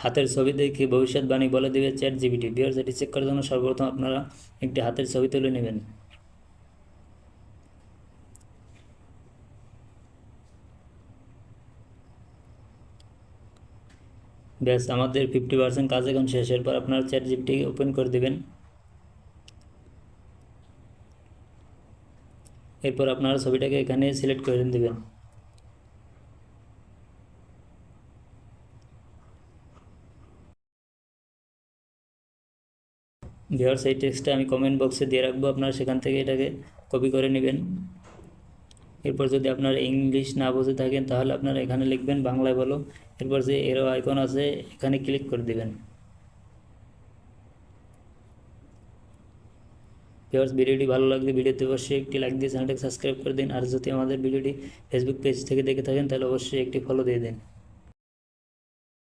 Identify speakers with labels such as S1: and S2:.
S1: হাতের ছবি দেখে ভবিষ্যৎবাণী বলে দেবে চ্যাট জিপিটি। ভিউয়ার্স, এটি চেক করার জন্য সর্বপ্রথম আপনারা একটি হাতের ছবি তুলে নেবেন। ব্যাস, আমাদের 50% কাজ এখন শেষ। এরপর আপনারা চ্যাট জিপিটি ওপেন করে দেবেন। এরপর আপনারা ছবিটাকে এখানে সিলেক্ট করে দেবেন। ভিউয়ার্স, এই টেক্সটটা আমি কমেন্ট বক্সে দিয়ে রাখবো, আপনারা সেখান থেকে এটাকে কপি করে নেবেন। এরপর যদি আপনারা ইংলিশ না বুঝে থাকেন তাহলে আপনারা এখানে লিখবেন বাংলায় বলো। এরপর যে এরো আইকন আছে এখানে ক্লিক করে দিবেন। ভিউয়ার্স, ভিডিওটি ভালো লাগলে ভিডিওতে অবশ্যই একটি লাইক দিয়ে চ্যানেলটাকে সাবস্ক্রাইব করে দিন। আর যদি আমাদের ভিডিওটি ফেসবুক পেজ থেকে দেখে থাকেন তাহলে অবশ্যই একটি ফলো দিয়ে দিন।